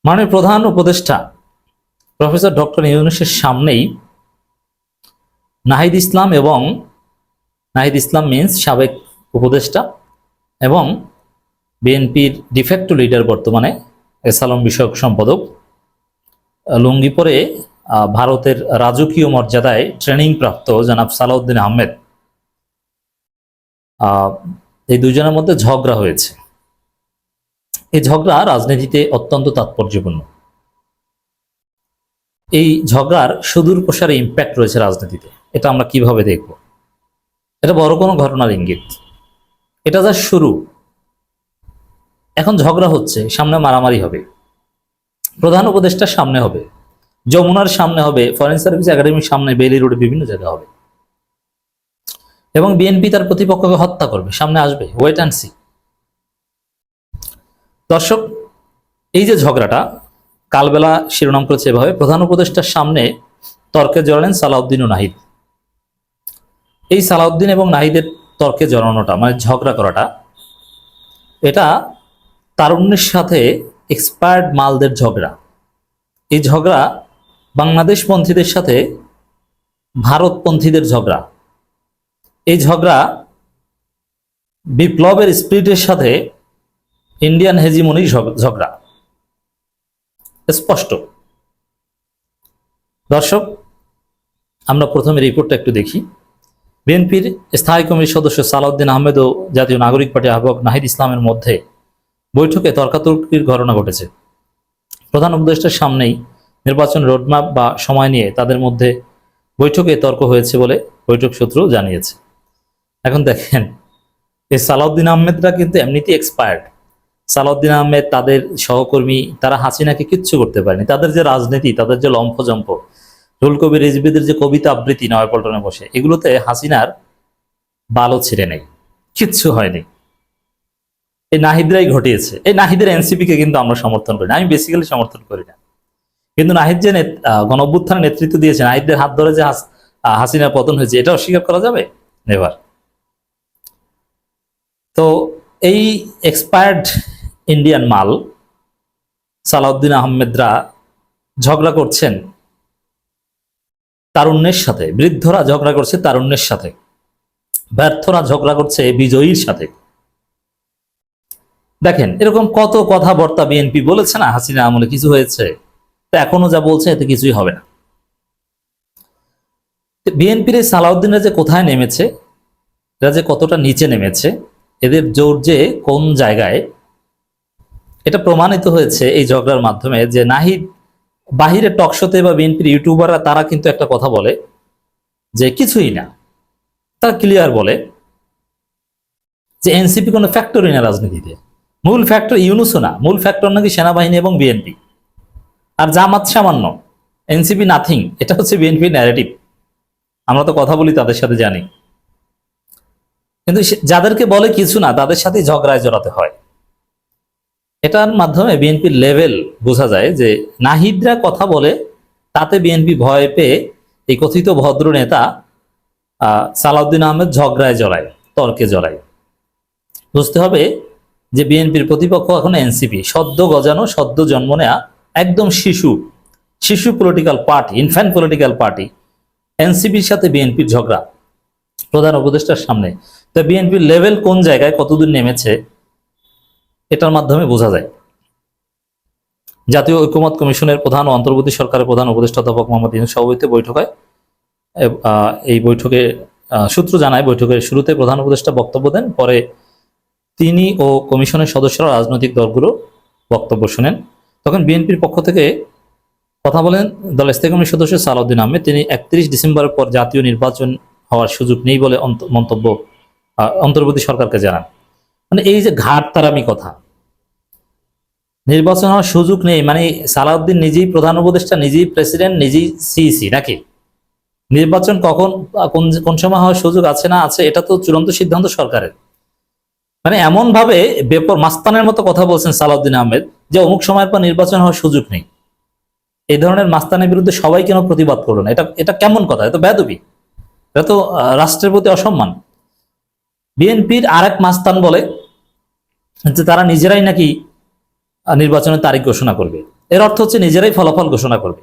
মাননীয় প্রধান উপদেষ্টা প্রফেসর ডক্টর ইউনূসের সামনেই নাহিদ ইসলাম মিন্স সাবেক উপদেষ্টা এবং বিএনপির ডিফেক্টো লিডার বর্তমানে এসালম বিষয়ক সম্পাদক লুঙ্গি পরে ভারতের রাজকীয় মর্যাদায় ট্রেনিং প্রাপ্ত জনাব সালাউদ্দিন আহমেদ, এই দুজনের মধ্যে ঝগড়া হয়েছে। এই ঝগড়া রাজনীতিতে অত্যন্ত তাৎপর্যপূর্ণ। এই ঝগড়ার সুদূর প্রসারী ইম্প্যাক্ট রয়েছে রাজনীতিতে। এটা আমরা কিভাবে দেখব? এটা বড় কোনো ঘটনার ইঙ্গিত। এটা যা শুরু, এখন ঝগড়া হচ্ছে, সামনে মারামারি হবে, প্রধান উপদেষ্টার সামনে হবে, যমুনার সামনে হবে, ফরেন সার্ভিস একাডেমির সামনে, বেইলি রোডে, বিভিন্ন জায়গায় হবে এবং বিএনপি তার প্রতিপক্ষকে হত্যা করবে, সামনে আসবে। Wait and see. দর্শক, এই যে ঝগড়াটা কালবেলা শিরোনাম করেছে এভাবে, প্রধান উপদেষ্টার সামনে তর্কে জড়ালেন সালাউদ্দিন ও নাহিদ। এই সালাউদ্দিন এবং নাহিদের তর্কে জড়ানোটা মানে ঝগড়া করাটা, এটা তারুণ্যের সাথে এক্সপায়ার্ড মালদের ঝগড়া। এই ঝগড়া বাংলাদেশপন্থীদের সাথে ভারতপন্থীদের ঝগড়া। এই ঝগড়া বিপ্লবের স্পিরিটের সাথে ইন্ডিয়ান হেজিমনির ঝগড়া, স্পষ্ট। দর্শক, আমরা প্রথমে রিপোর্টটা একটু দেখি। বিএনপির স্থায়ী কমিটির সদস্য সালাউদ্দিন আহমেদ ও জাতীয় নাগরিক পার্টি আহ্বায়ক নাহিদ ইসলামের মধ্যে বৈঠকে তর্কাতর্কির ঘটনা ঘটেছে। প্রধান উপদেষ্টার সামনেই নির্বাচন রোডম্যাপ বা সময় নিয়ে তাদের মধ্যে বৈঠকে তর্ক হয়েছে বলে বৈঠক সূত্র জানিয়েছে। এখন দেখেন, এই সালাউদ্দিন আহমেদরা কিন্তু এমনিতেই এক্সপায়ার্ড। সালাউদ্দিন আহমেদ, তাদের সহকর্মী, তারা হাসিনাকে কিচ্ছু করতে পারেনি। তাদের যে রাজনীতি, তাদের যে লম্ফজম্প, রুহুল কবির রিজভীদের যে কবিতা আবৃত্তি নয়াপল্টনে বসে, এগুলোতে হাসিনার বালও ছিঁড়ে নেই, কিচ্ছু হয়নি। এই নাহিদরাই ঘটিয়েছে। এই নাহিদের এনসিপিকে কিন্তু আমরা সমর্থন করি না, আমি বেসিক্যালি সমর্থন করি না। কিন্তু নাহিদ যে গণঅভ্যুত্থানের নেতৃত্ব দিয়েছে, নাহিদদের হাত ধরে যে হাসিনার পতন হয়েছে, এটা অস্বীকার করা যাবে? নেভার। তো এই এক্সপায়ার্ড ইন্ডিয়ান মাল সালাউদ্দিন আহমেদরা ঝগড়া করছেন তারুণ্যের সাথে, বৃদ্ধরা ঝগড়া করছে তারুণ্যের সাথে, ব্যর্থরা ঝগড়া করছে বিজয়ীর সাথে। দেখেন, এরকম কত কথাবার্তা বিএনপি বলেছে না, হাসিনা আমলে কিছু হয়েছে, তো এখনো যা বলছে এতে কিছুই হবে না। বিএনপির এই সালাউদ্দিনরা যে কোথায় নেমেছে, এরা যে কতটা নিচে নেমেছে, এদের জোর যে কোন জায়গায়, এটা প্রমাণিত হয়েছে এই ঝগড়ার মাধ্যমে। যে নাহিদ বাহিরে টকশোতে বা বিএনপির ইউটিউবাররা, তারা কিন্তু একটা কথা বলে যে কিছুই না, তারা ক্লিয়ার বলে যে এনসিপি কোনো ফ্যাক্টরই না রাজনীতিতে, মূল ফ্যাক্টর ইউনূসও না, মূল ফ্যাক্টর নাকি সেনাবাহিনী এবং বিএনপি, আর জামাত সামান্য, এনসিপি নাথিং। এটা হচ্ছে বিএনপি ন্যারেটিভ। আমরা তো কথা বলি, তাদের সাথে জানি, কিন্তু যাদেরকে বলে কিছু না, তাদের সাথে ঝগড়ায় জড়াতে হয়। এটার মাধ্যমে বিএনপির লেভেল বোঝা যায় যে নাহিদরা কথা বলে, তাতে বিএনপি ভয় পেয়ে এই কথিত ভদ্র নেতা সালাউদ্দিন আহমেদ ঝগড়ায় জড়ায়, তর্কে জড়ায়। বুঝতে হবে যে বিএনপির প্রতিপক্ষ এখন এনসিপি, সদ্য গজানো, সদ্য জন্ম নেয়া একদম শিশু political party, infant political party. এনসিপির সাথে বিএনপির ঝগড়া প্রধান উপদেষ্টার সামনে। তো বিএনপির লেভেল কোন জায়গায়, কতদূর নেমেছে, এটার মাধ্যমে বোঝা যায়। জাতীয় ঐক্যমত্য কমিশনের প্রধান ও অন্তর্বর্তী সরকারের প্রধান উপদেষ্টা অধ্যাপক মোহাম্মদ ইউনূস সভাপতিত্বে বৈঠক হয়। এই বৈঠকে সূত্র জানায়, বৈঠকের শুরুতে প্রধান উপদেষ্টা বক্তব্য দেন, পরে তিনি ও কমিশনের সদস্যরা রাজনৈতিক দলগুলো বক্তব্য শুনেন। তখন বিএনপির পক্ষ থেকে কথা বলেন দলের স্থায়ী কমিটির সদস্য সালাউদ্দিন আহমেদ। তিনি 31 ডিসেম্বরের পর জাতীয় নির্বাচন হওয়ার সুযোগ নেই বলে মন্তব্য অন্তর্বর্তী সরকারকে জানান। মানে এই যে ঘাটতারামি কথা, নির্বাচন হওয়ার সুযোগ নেই মানে সালাউদ্দিন নিজেই প্রধান উপদেষ্টা, নিজেই প্রেসিডেন্ট, নিজেই সিইসি নাকি? নির্বাচন কখন, কোন সময় হওয়ার সুযোগ আছে না আছে, এটা তো চূড়ান্ত সিদ্ধান্ত সরকারের। মানে এমন ভাবে বেপর মাস্তানের মতো কথা বলছেন সালাউদ্দিন আহমেদ যে অমুক সময়ের পর নির্বাচন হওয়ার সুযোগ নেই। এই ধরনের মাস্তানের বিরুদ্ধে সবাই কেন প্রতিবাদ করলো না? এটা কেমন কথা? এটা বেয়াদবি, এটা তো রাষ্ট্রের প্রতি অসম্মান। বিএনপির আরেক মাস্তান বলে যে তারা নিজেরাই নাকি নির্বাচনের তারিখ ঘোষণা করবে। এর অর্থ হচ্ছে নিজেরাই ফলাফল ঘোষণা করবে।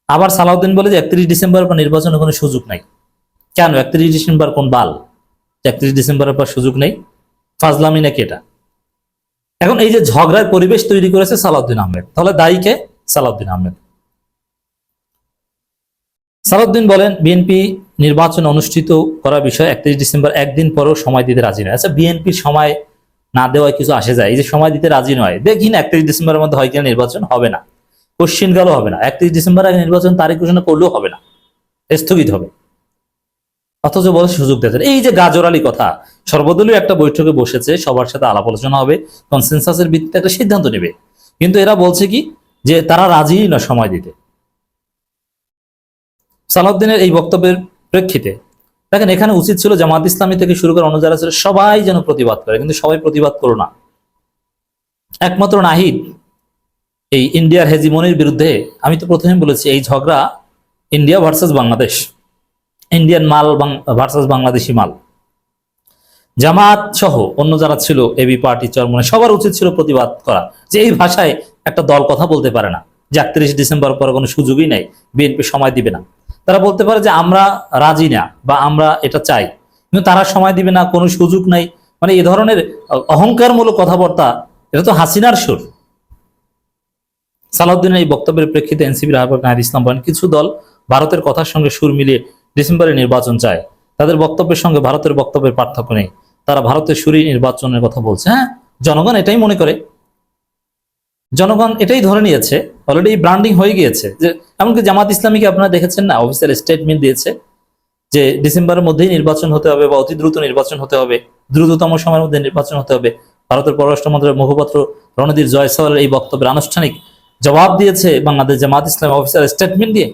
আবার সালাউদ্দিন বলে যে 31 ডিসেম্বরের পর নির্বাচনের কোনো সুযোগ নাই। কেন 31 ডিসেম্বর কোন বাল? 31 ডিসেম্বরের পর সুযোগ নেই, ফাজলামি নাকি এটা? এখন এই যে ঝগড়ার পরিবেশ তৈরি করেছে সালাউদ্দিন আহমেদ, তাহলে দায়ী কে? সালাউদ্দিন আহমেদ। সালাউদ্দিন বলেন বিএনপি নির্বাচন অনুষ্ঠিত করার বিষয়ে 31 ডিসেম্বর একদিন পরেও সময় দিতে রাজি নয়। আচ্ছা, বিএনপির সময় না দেওয়ায় কিছু আসে যায়? এই যে সময় দিতে রাজি নয়, দেখি না 31 ডিসেম্বরের মধ্যে হয় কিনা নির্বাচন, হবে না, কোশ্চিন গেল হবে না, 31 ডিসেম্বর আগে নির্বাচন তারিখ ঘোষণা করলেও হবে না, স্থগিত হবে। অথচ বলে সুযোগ দিয়েছেন। এই যে গাজরালি কথা, সর্বদলীয় একটা বৈঠকে বসেছে, সবার সাথে আলাপ আলোচনা হবে, কনসেনসাসের ভিত্তিতে একটা সিদ্ধান্ত নেবে, কিন্তু এরা বলছে কি যে তারা রাজি না সময় দিতে। সালাউদ্দিনের এই বক্তব্যের প্রেক্ষিতে দেখেন, এখানে উচিত ছিল জামাত ইসলামী থেকে শুরু করে অন্য যারা ছিল সবাই যেন প্রতিবাদ করে, কিন্তু সবাই প্রতিবাদ করো না। একমাত্র নাহিদ এই ইন্ডিয়ার হেজিমনির বিরুদ্ধে, আমি তো প্রথমে বলেছি এই ঝগড়া ইন্ডিয়া ভার্সেস বাংলাদেশ, ইন্ডিয়ান মাল ভার্সেস বাংলাদেশি মাল। জামাত সহ অন্য যারা ছিল, এবি পার্টি, চরমনে, সবার উচিত ছিল প্রতিবাদ করা, যে এই ভাষায় একটা দল কথা বলতে পারে না যে 31 ডিসেম্বর পর কোনো সুযোগই নাই, বিএনপি সময় দিবে না। তারা বলতে পারে যে আমরা রাজি না বা আমরা এটা চাই, কিন্তু তারা সময় দিবে না, কোনো সুযোগ নাই, মানে এই ধরনের অহংকারমূলক কথাবার্তা, এটা তো হাসিনার সুর। সালাউদ্দিনের এই বক্তব্যের প্রেক্ষিতে এনসিপির আহ্বায়ক নাহিদ ইসলাম বলেন, কিছু দল ভারতের কথার সঙ্গে সুর মিলিয়ে ডিসেম্বরে নির্বাচন চায়, তাদের বক্তব্যের সঙ্গে ভারতের বক্তব্যের পার্থক্য নেই, তারা ভারতের সুরই নির্বাচনের কথা বলছে। হ্যাঁ, জনগণ এটাই মনে করে, জনগণ এটাই ধরে নিয়েছে, অলরেডি ব্র্যান্ডিং হয়ে গিয়েছে। যে এমনকি জামাত ইসলামীকে আপনারা দেখেছেন না, অফিসিয়াল স্টেটমেন্ট দিয়েছে যে ডিসেম্বরের মধ্যেই নির্বাচন হতে হবে বা অতি দ্রুত নির্বাচন হতে হবে, দ্রুততম সময়ের মধ্যে নির্বাচন হতে হবে। ভারতের পররাষ্ট্র মন্ত্রণালয়ের মুখপাত্র রণদীপ জয়সওয়ালের এই বক্তব্যের আনুষ্ঠানিক জবাব দিয়েছে বাংলাদেশ জামাত ইসলাম অফিসিয়াল স্টেটমেন্ট দিয়ে।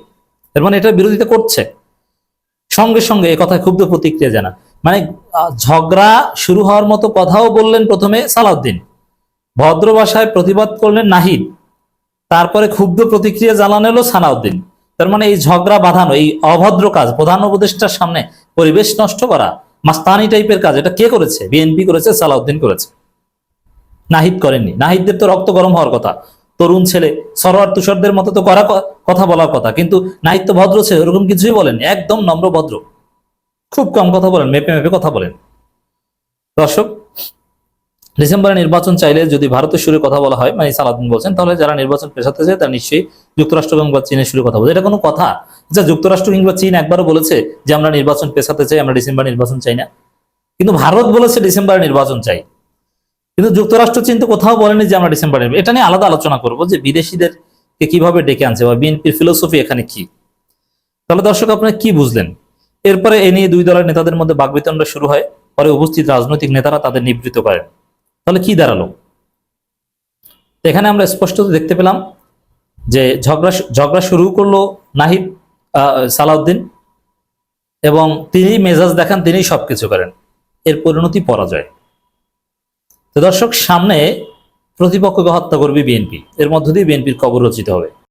এর মানে এটার বিরোধিতা করছে, সঙ্গে সঙ্গে এ কথায় ক্ষুব্ধ প্রতিক্রিয়া জানা, মানে ঝগড়া শুরু হওয়ার মতো কথাও বললেন প্রথমে সালাউদ্দিন, ভদ্র ভাষায় প্রতিবাদ করলেন নাহিদ, তারপরে ক্ষুব্ধ প্রতিক্রিয়া জানানো হলো সালাউদ্দিন। তার মানে এই ঝগড়া বাঁধানো, এই অভদ্র কাজ, প্রধান উপদেষ্টার সামনে পরিবেশ নষ্ট করা, মাস্তানি টাইপের কাজ, এটা কে করেছে? বিএনপি করেছে, সালাউদ্দিন করেছে, নাহিদ করেননি। নাহিদদের তো রক্ত গরম হওয়ার কথা, তরুণ ছেলে, সরোয়ার তুষারদের মতো তো করা কথা বলার কথা, কিন্তু নাহিদ তো ভদ্র ছেলে, ওরকম কিছুই বলেন, একদম নম্র ভদ্র, খুব কম কথা বলেন, মেপে মেপে কথা বলেন। দর্শক, ডিসেম্বরে নির্বাচন চাইলে যদি ভারতের সুরে কথা বলা হয়, মানে সালাউদ্দিন বলছেন, তাহলে যারা নির্বাচন পেছাতে চায় তারা নিশ্চয়ই যুক্তরাষ্ট্র কিংবা চীনের সুরে কথা বলছে। এটা কোনো কথা? যা যুক্তরাষ্ট্র কিংবা চীন একবারও বলেছে যে আমরা নির্বাচন পেছাতে চাই, আমরা ডিসেম্বর নির্বাচন চাই না? কিন্তু ভারত বলেছে ডিসেম্বরে নির্বাচন চাই, কিন্তু যুক্তরাষ্ট্র চীন তো কোথাও বলেনি যে আমরা ডিসেম্বরে। এটা নিয়ে আলাদা আলোচনা করবো যে বিদেশিদেরকে কিভাবে ডেকে আনছে বা বিএনপির ফিলোসফি এখানে কি। তাহলে দর্শক, আপনারা কি বুঝলেন? এরপরে এ নিয়ে দুই দলের নেতাদের মধ্যে বাকবিতণ্ডা শুরু হয়, পরে উপস্থিত রাজনৈতিক নেতারা তাদের নিবৃত্ত করেন। তাহলে কি দাঁড়ালো? এখানে আমরা স্পষ্ট দেখতে পেলাম যে ঝগড়া শুরু করলো নাহিদ, সালাউদ্দিন, এবং তিনি মেজাজ দেখান, তিনি সবকিছু করেন, এর পরিণতি পরাজয়। তো দর্শক, সামনে প্রতিপক্ষকে হত্যা করবে বিএনপি, এর মধ্য দিয়ে বিএনপির কবর রচিত হবে।